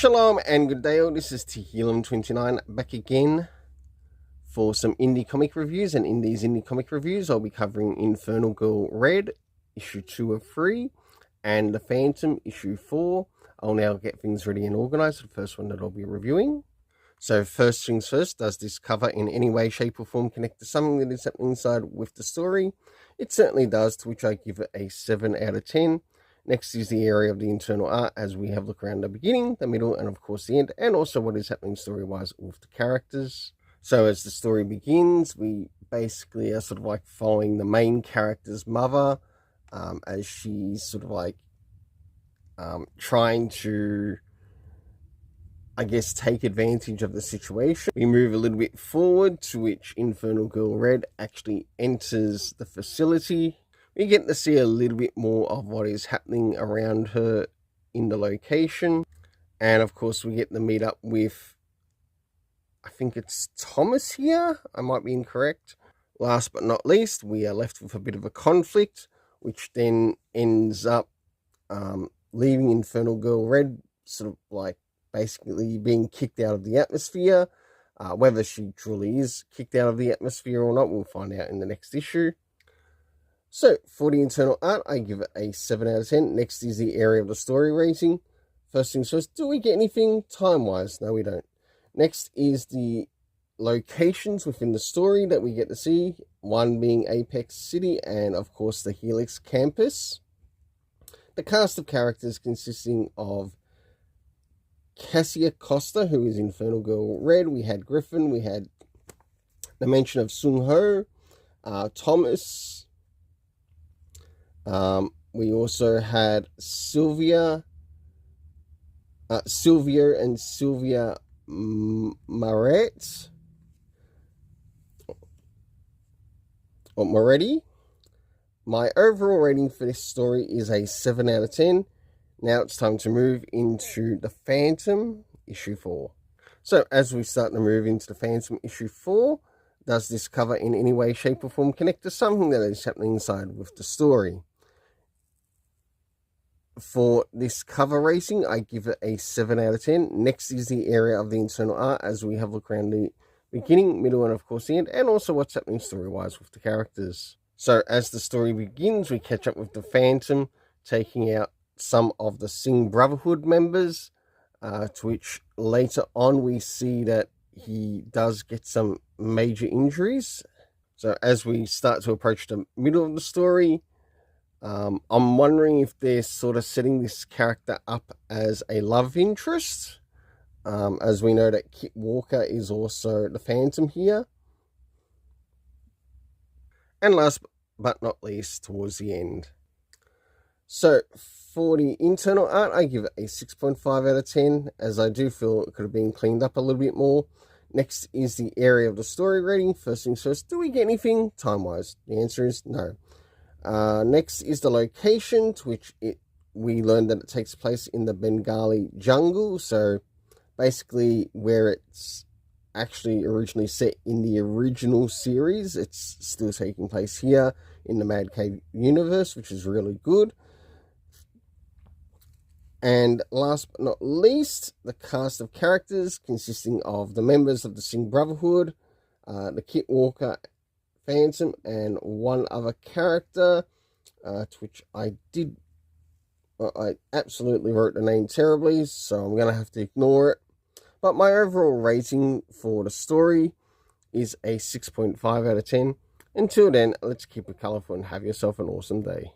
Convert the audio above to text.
Shalom and good day all, this is Tehillim29 back again for some indie comic reviews, and in these indie comic reviews I'll be covering Inferno Girl Red, issue 2 of 3, and The Phantom, issue 4. I'll now get things ready and organised, the first one that I'll be reviewing. So first things first, does this cover in any way, shape or form connect to something that is happening inside with the story? It certainly does, to which I give it a 7 out of 10. Next is the area of the internal art, as we have a look around the beginning, the middle, and of course the end, and also what is happening story-wise with the characters. So as the story begins, we basically are sort of like following the main character's mother, as she's sort of like trying to, I guess, take advantage of the situation. We move a little bit forward, to which Infernal Girl Red actually enters the facility. We get to see a little bit more of what is happening around her in the location. And of course we get to meet up with, I think it's Thomas here, I might be incorrect. Last but not least, we are left with a bit of a conflict, which then ends up leaving Infernal Girl Red sort of like basically being kicked out of the atmosphere. Whether she truly is kicked out of the atmosphere or not, we'll find out in the next issue. So, for the internal art, I give it a 7 out of 10. Next is the area of the story rating. First things first, do we get anything time-wise? No, we don't. Next is the locations within the story that we get to see. One being Apex City and, of course, the Helix campus. The cast of characters consisting of Cassia Costa, who is Infernal Girl Red. We had Griffin. We had the mention of Sung Ho, Thomas. We also had Sylvia and Sylvia Moretti. My overall rating for this story is a 7 out of 10. Now it's time to move into The Phantom, issue 4. So as we start to move into The Phantom, issue 4, does this cover in any way, shape or form connect to something that is happening inside with the story? For this cover rating, I give it a 7 out of 10. Next is the area of the internal art, as we have a look around the beginning, middle, and of course the end, and also what's happening story-wise with the characters. So as the story begins, we catch up with the Phantom, taking out some of the Singh Brotherhood members, to which later on we see that he does get some major injuries. So as we start to approach the middle of the story, I'm wondering if they're sort of setting this character up as a love interest, as we know that Kit Walker is also the Phantom here. And last but not least, towards the end. So, for the internal art, I give it a 6.5 out of 10, as I do feel it could have been cleaned up a little bit more. Next is the area of the story rating. First things first, do we get anything time-wise? The answer is no. Next is the location, to which we learned that it takes place in the Bengali jungle. So basically where it's actually originally set in the original series, it's still taking place here in the Mad Cave universe, which is really good. And last but not least, the cast of characters consisting of the members of the Singh Brotherhood, the Kit Walker Phantom, and one other character, to which I absolutely wrote the name terribly, so I'm going to have to ignore it. But my overall rating for the story is a 6.5 out of 10. Until then, let's keep it colourful and have yourself an awesome day.